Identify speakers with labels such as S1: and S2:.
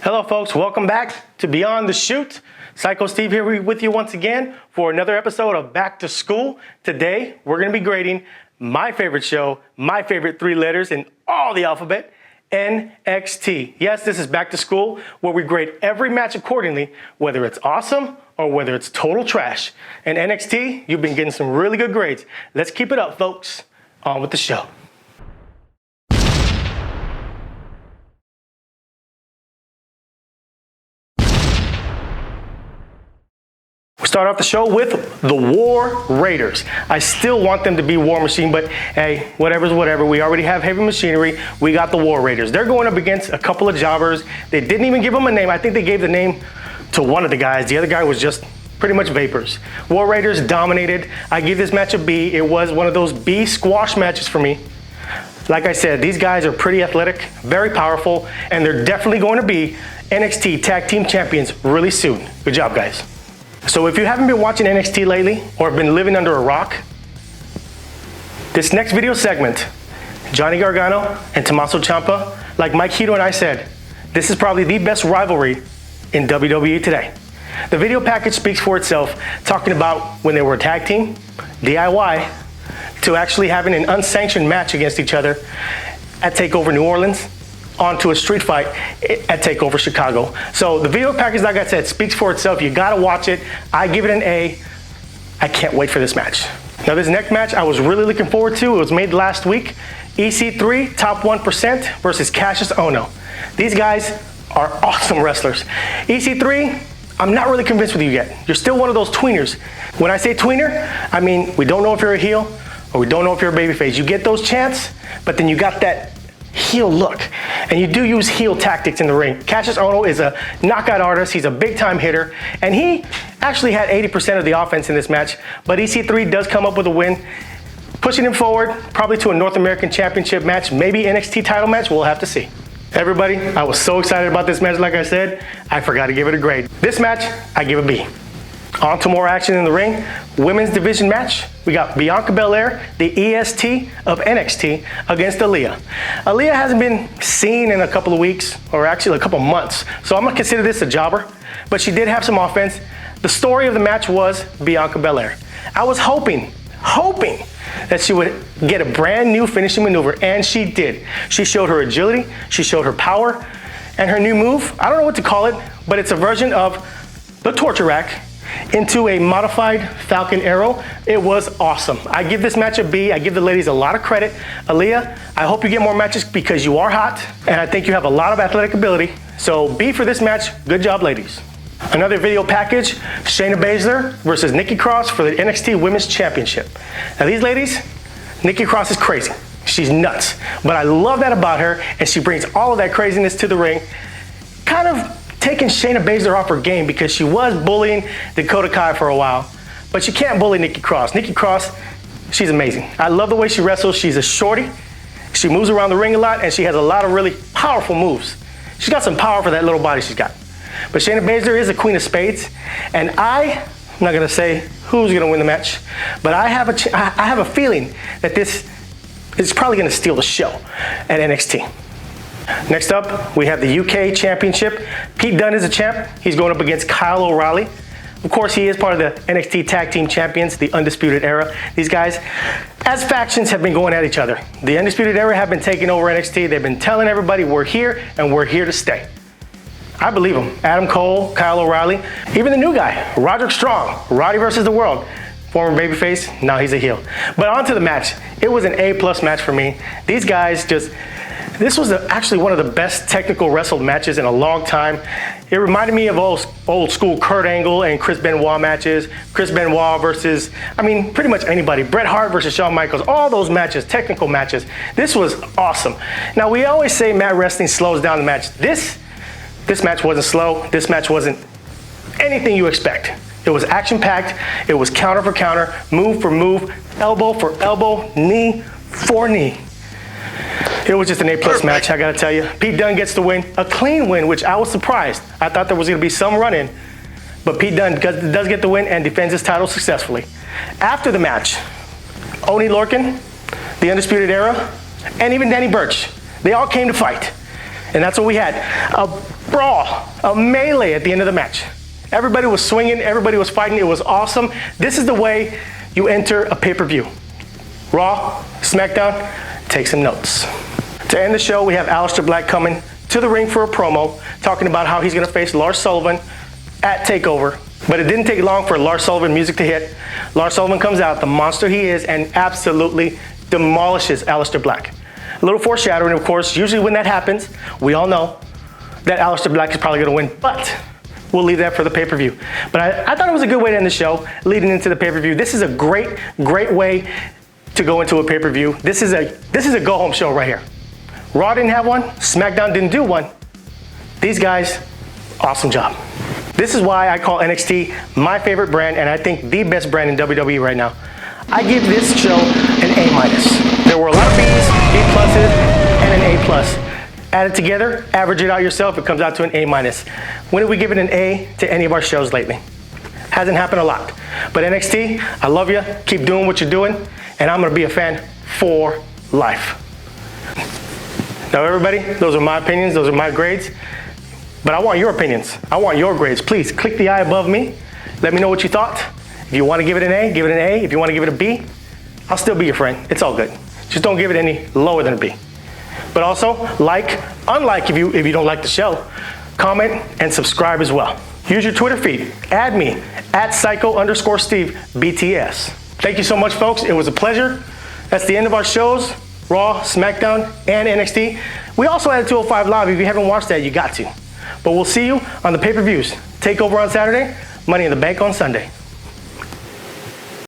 S1: Hello folks, welcome back to Beyond the Shoot. Psycho Steve here with you once again for another episode of Back to School. Today, we're gonna be grading my favorite show, my favorite three letters in all the alphabet, NXT. Yes, this is Back to School, where we grade every match accordingly, whether it's awesome or whether it's total trash. And NXT, you've been getting some really good grades. Let's keep it up, folks. On with the show. We start off the show with the War Raiders. I still want them to be War Machine, but hey, whatever's whatever. We already have heavy machinery. We got the War Raiders. They're going up against a couple of jobbers. They didn't even give them a name. I think they gave the name to one of the guys. The other guy was just pretty much vapors. War Raiders dominated. I give this match a B. It was one of those B squash matches for me. Like I said, these guys are pretty athletic, very powerful, and they're definitely going to be NXT Tag Team Champions really soon. Good job, guys. So if you haven't been watching NXT lately or have been living under a rock, this next video segment, Johnny Gargano and Tommaso Ciampa, like Mike Hito and I said, this is probably the best rivalry in WWE today. The video package speaks for itself, talking about when they were a tag team, DIY, to actually having an unsanctioned match against each other at TakeOver New Orleans, onto a street fight at TakeOver Chicago. So the video package, like I said, speaks for itself. You gotta watch it. I give it an A. I can't wait for this match. Now this next match I was really looking forward to. It was made last week. EC3, top 1% versus Cassius Ohno. These guys are awesome wrestlers. EC3, I'm not really convinced with you yet. You're still one of those tweeners. When I say tweener, I mean we don't know if you're a heel or we don't know if you're a babyface. You get those chants, but then you got that heel look, and you do use heel tactics in the ring. Cassius Ohno is a knockout artist. He's a big time hitter, and he actually had 80% of the offense in this match, but EC3 does come up with a win, pushing him forward probably to a North American Championship match, maybe NXT title match. We'll have to see. Everybody, I was so excited about this match. Like I said, I forgot to give it a grade. This match, I give a B. On to more action in the ring. Women's division match. We got Bianca Belair, the EST of NXT, against Aaliyah. Aaliyah hasn't been seen in a couple of weeks, or actually a couple of months, so I'm gonna consider this a jobber, but she did have some offense. The story of the match was Bianca Belair. I was hoping that she would get a brand new finishing maneuver, and she did. She showed her agility, she showed her power, and her new move, I don't know what to call it, but it's a version of the torture rack into a modified Falcon Arrow. It was awesome. I give this match a B. I give the ladies a lot of credit. Aaliyah, I hope you get more matches because you are hot, and I think you have a lot of athletic ability. So B for this match. Good job, ladies. Another video package, Shayna Baszler versus Nikki Cross for the NXT Women's Championship. Now these ladies, Nikki Cross is crazy. She's nuts. But I love that about her, and she brings all of that craziness to the ring. Kind of taking Shayna Baszler off her game because she was bullying Dakota Kai for a while, but you can't bully Nikki Cross. Nikki Cross, she's amazing. I love the way she wrestles. She's a shorty. She moves around the ring a lot, and she has a lot of really powerful moves. She's got some power for that little body she's got. But Shayna Baszler is a queen of spades, and I'm not gonna say who's gonna win the match, but I have a feeling that this is probably gonna steal the show at NXT. Next up, we have the UK Championship. Pete Dunne is a champ. He's going up against Kyle O'Reilly. Of course, he is part of the NXT Tag Team Champions, the Undisputed Era. These guys, as factions, have been going at each other. The Undisputed Era have been taking over NXT. They've been telling everybody we're here and we're here to stay. I believe them. Adam Cole, Kyle O'Reilly, even the new guy, Roderick Strong, Roddy versus the World. Former babyface, now he's a heel. But on to the match. It was an A+ match for me. These guys this was actually one of the best technical wrestled matches in a long time. It reminded me of old school Kurt Angle and Chris Benoit matches. Chris Benoit versus, pretty much anybody. Bret Hart versus Shawn Michaels. All those matches, technical matches. This was awesome. Now we always say mat wrestling slows down the match. This match wasn't slow. This match wasn't anything you expect. It was action-packed. It was counter for counter, move for move, elbow for elbow, knee for knee. It was just an A+ match, I gotta tell you. Pete Dunne gets the win, a clean win, which I was surprised. I thought there was gonna be some run-in, but Pete Dunne does get the win and defends his title successfully. After the match, Oney Lorcan, the Undisputed Era, and even Danny Burch, they all came to fight. And that's what we had. brawl, a melee at the end of the match. Everybody was swinging, everybody was fighting, it was awesome. This is the way you enter a pay-per-view. Raw, SmackDown, take some notes. To end the show, we have Aleister Black coming to the ring for a promo, talking about how he's gonna face Lars Sullivan at TakeOver. But it didn't take long for Lars Sullivan music to hit. Lars Sullivan comes out, the monster he is, and absolutely demolishes Aleister Black. A little foreshadowing, of course. Usually when that happens, we all know that Aleister Black is probably gonna win, but we'll leave that for the pay-per-view. But I thought it was a good way to end the show, leading into the pay-per-view. This is a great way to go into a pay-per-view. This is a go-home show right here. Raw didn't have one, SmackDown didn't do one. These guys, awesome job. This is why I call NXT my favorite brand, and I think the best brand in WWE right now. I give this show an A-. There were a lot of B's, B pluses, and an A+. Add it together, average it out yourself, it comes out to an A-. When did we give it an A to any of our shows lately? Hasn't happened a lot. But NXT, I love you, keep doing what you're doing, and I'm gonna be a fan for life. Now everybody, those are my opinions, those are my grades, but I want your opinions. I want your grades. Please click the eye above me. Let me know what you thought. If you want to give it an A, give it an A. If you want to give it a B, I'll still be your friend. It's all good. Just don't give it any lower than a B. But also, unlike if you don't like the show, comment and subscribe as well. Use your Twitter feed. Add me at Psycho_Steve BTS. Thank you so much, folks. It was a pleasure. That's the end of our shows. Raw, SmackDown, and NXT. We also had a 205 Live. If you haven't watched that, you got to. But we'll see you on the pay-per-views. TakeOver on Saturday, Money in the Bank on Sunday.